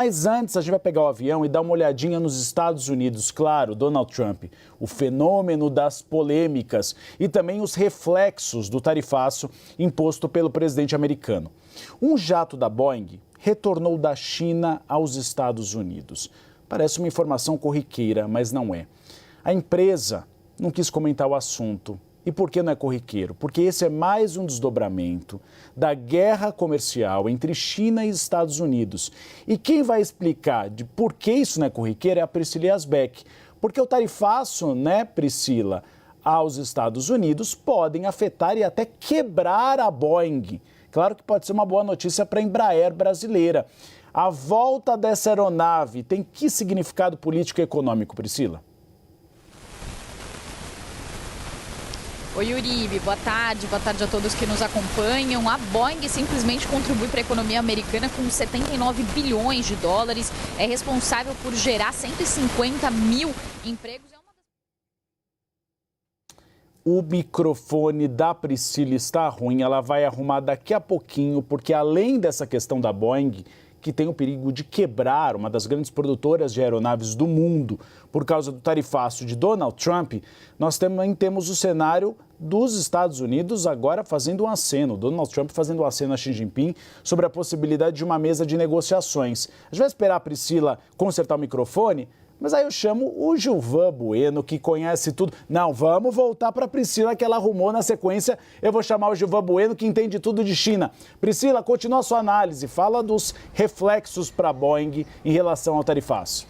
Mas antes, a gente vai pegar o avião e dar uma olhadinha nos Estados Unidos. Claro, Donald Trump, o fenômeno das polêmicas e também os reflexos do tarifaço imposto pelo presidente americano. Um jato da Boeing retornou da China aos Estados Unidos. Parece uma informação corriqueira, mas não é. A empresa não quis comentar o assunto. E por que não é corriqueiro? Porque esse é mais um desdobramento da guerra comercial entre China e Estados Unidos. E quem vai explicar de por que isso não é corriqueiro é a Priscila Yazbek. Porque o tarifaço, né, Priscila, aos Estados Unidos podem afetar e até quebrar a Boeing. Claro que pode ser uma boa notícia para a Embraer brasileira. A volta dessa aeronave tem que significado político e econômico, Priscila? Oi, Uribe, boa tarde a todos que nos acompanham. A Boeing simplesmente contribui para a economia americana com 79 bilhões de dólares, é responsável por gerar 150 mil empregos. O microfone da Priscila está ruim, ela vai arrumar daqui a pouquinho, porque além dessa questão da Boeing, que tem o perigo de quebrar uma das grandes produtoras de aeronaves do mundo por causa do tarifaço de Donald Trump, nós também temos o cenário dos Estados Unidos agora fazendo um aceno, Donald Trump fazendo um aceno a Xi Jinping sobre a possibilidade de uma mesa de negociações. A gente vai esperar a Priscila consertar o microfone, mas aí eu chamo o Gilvan Bueno, que conhece tudo. Não, vamos voltar para a Priscila, que ela arrumou na sequência. Eu vou chamar o Gilvan Bueno, que entende tudo de China. Priscila, continua a sua análise. Fala dos reflexos para a Boeing em relação ao tarifaço.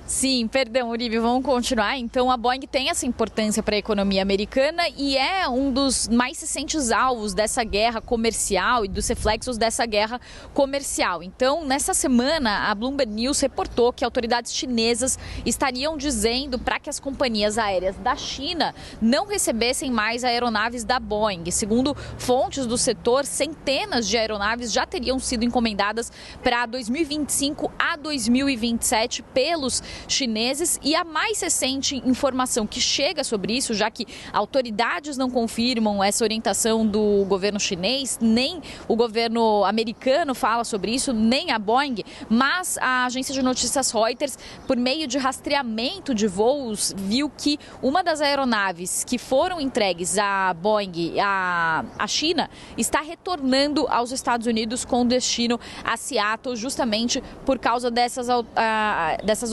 Sim, perdão, Uribe, vamos continuar. Então, a Boeing tem essa importância para a economia americana e é um dos mais recentes alvos dessa guerra comercial e dos reflexos dessa guerra comercial. Então, nessa semana, a Bloomberg News reportou que autoridades chinesas estariam dizendo para que as companhias aéreas da China não recebessem mais aeronaves da Boeing. Segundo fontes do setor, centenas de aeronaves já teriam sido encomendadas para 2025 a 2027 pelos chineses, e a mais recente informação que chega sobre isso, já que autoridades não confirmam essa orientação do governo chinês, nem o governo americano fala sobre isso, nem a Boeing, mas a agência de notícias Reuters, por meio de rastreamento de voos, viu que uma das aeronaves que foram entregues à Boeing, à China, está retornando aos Estados Unidos com destino a Seattle, justamente por causa dessas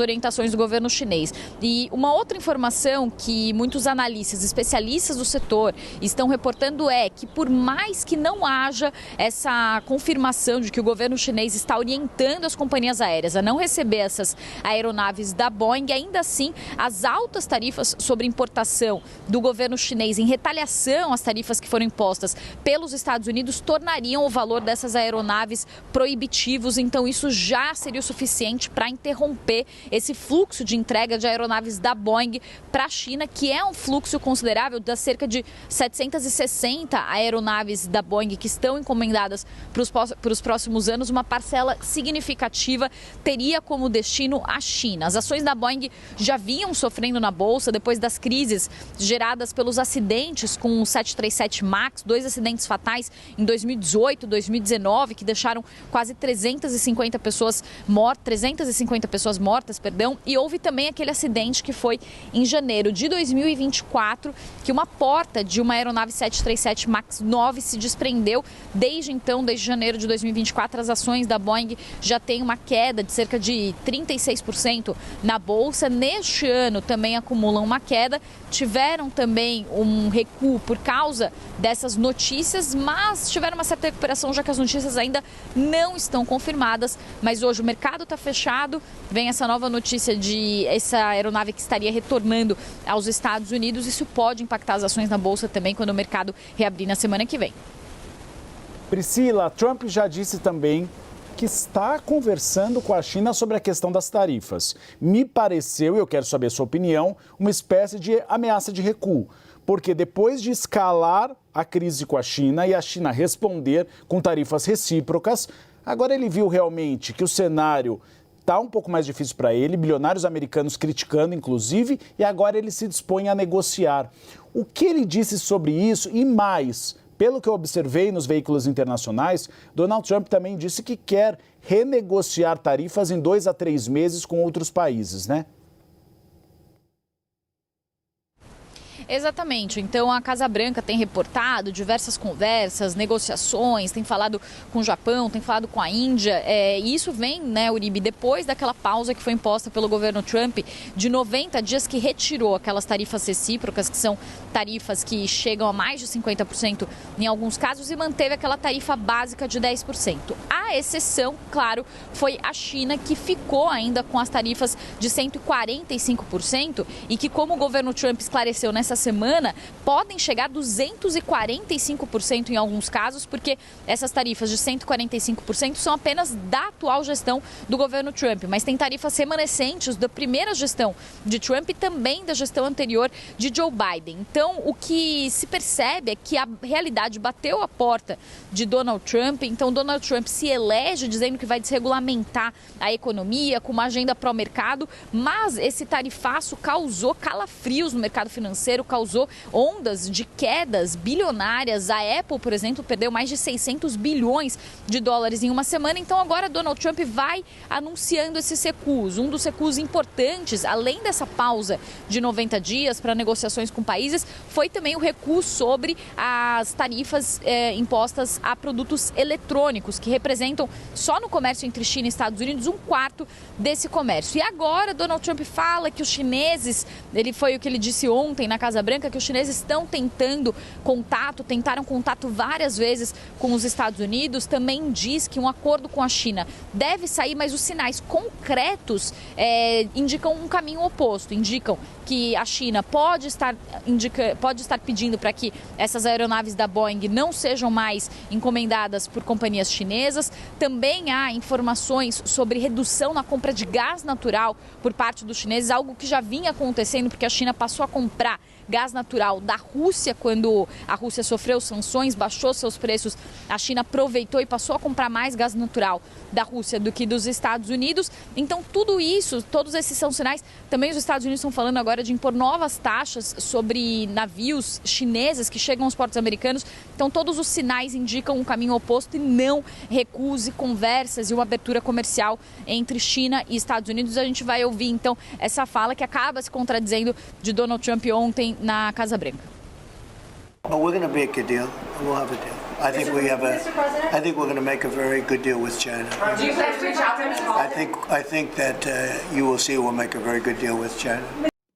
orientações do governo chinês. E uma outra informação que muitos analistas, especialistas do setor estão reportando é que, por mais que não haja essa confirmação de que o governo chinês está orientando as companhias aéreas a não receber essas aeronaves da Boeing, ainda assim as altas tarifas sobre importação do governo chinês em retaliação às tarifas que foram impostas pelos Estados Unidos tornariam o valor dessas aeronaves proibitivos. Então isso já seria o suficiente para interromper esse fluxo de entrega de aeronaves da Boeing para a China, que é um fluxo considerável das cerca de 760 aeronaves da Boeing que estão encomendadas para os próximos anos. Uma parcela significativa teria como destino a China. As ações da Boeing já vinham sofrendo na bolsa depois das crises geradas pelos acidentes com o 737 MAX, 2 acidentes fatais em 2018 e 2019, que deixaram quase 350 pessoas mortas, e houve também aquele acidente que foi em janeiro de 2024, que uma porta de uma aeronave 737 MAX 9 se desprendeu. Desde então, desde janeiro de 2024, as ações da Boeing já têm uma queda de cerca de 36% na bolsa. Neste ano também acumulam uma queda, tiveram também um recuo por causa dessas notícias, mas tiveram uma certa recuperação, já que as notícias ainda não estão confirmadas. Mas hoje o mercado está fechado, vem essa nova notícia de essa aeronave que estaria retornando aos Estados Unidos. Isso pode impactar as ações na bolsa também quando o mercado reabrir na semana que vem. Priscila, Trump já disse também que está conversando com a China sobre a questão das tarifas. Me pareceu, e eu quero saber a sua opinião, uma espécie de ameaça de recuo. Porque depois de escalar a crise com a China e a China responder com tarifas recíprocas, agora ele viu realmente que o cenário está um pouco mais difícil para ele, bilionários americanos criticando, inclusive, e agora ele se dispõe a negociar. O que ele disse sobre isso e mais, Pelo que eu observei nos veículos internacionais, Donald Trump também disse que quer renegociar tarifas em 2 a 3 meses com outros países, né? Exatamente. Então, a Casa Branca tem reportado diversas conversas, negociações, tem falado com o Japão, tem falado com a Índia. E isso vem, né, Uribe, depois daquela pausa que foi imposta pelo governo Trump de 90 dias que retirou aquelas tarifas recíprocas, que são tarifas que chegam a mais de 50% em alguns casos, e manteve aquela tarifa básica de 10%. A exceção, claro, foi a China, que ficou ainda com as tarifas de 145% e que, como o governo Trump esclareceu nessa semana, podem chegar a 245% em alguns casos, porque essas tarifas de 145% são apenas da atual gestão do governo Trump, mas tem tarifas remanescentes da primeira gestão de Trump e também da gestão anterior de Joe Biden. Então, o que se percebe é que a realidade bateu a porta de Donald Trump. Então, Donald Trump se elege dizendo que vai desregulamentar a economia com uma agenda pró-mercado, mas esse tarifaço causou calafrios no mercado financeiro, causou ondas de quedas bilionárias. A Apple, por exemplo, perdeu mais de 600 bilhões de dólares em uma semana. Então, agora Donald Trump vai anunciando esses recuos. Um dos recuos importantes, além dessa pausa de 90 dias para negociações com países, foi também o recuo sobre as tarifas impostas a produtos eletrônicos, que representam, só no comércio entre China e Estados Unidos, 1/4 desse comércio. E agora Donald Trump fala que os chineses, foi o que ele disse ontem na Casa Branca, que os chineses estão tentaram contato várias vezes com os Estados Unidos. Também diz que um acordo com a China deve sair, mas os sinais concretos indicam um caminho oposto, indicam que a China pode estar pedindo para que essas aeronaves da Boeing não sejam mais encomendadas por companhias chinesas. Também há informações sobre redução na compra de gás natural por parte dos chineses, algo que já vinha acontecendo porque a China passou a comprar gás natural da Rússia quando a Rússia sofreu sanções, baixou seus preços. A China aproveitou e passou a comprar mais gás natural da Rússia do que dos Estados Unidos. Então, tudo isso, todos esses são sinais. Também os Estados Unidos estão falando agora de impor novas taxas sobre navios chineses que chegam aos portos americanos. Então, todos os sinais indicam um caminho oposto e não recuse conversas e uma abertura comercial entre China e Estados Unidos. A gente vai ouvir, então, essa fala que acaba se contradizendo de Donald Trump ontem na Casa Branca. Well, we're going to make a deal. We'll have a deal. I think we're going to make a very good deal with China. Do you plan to reach out to them? I think that you will see we'll make a very good deal with China.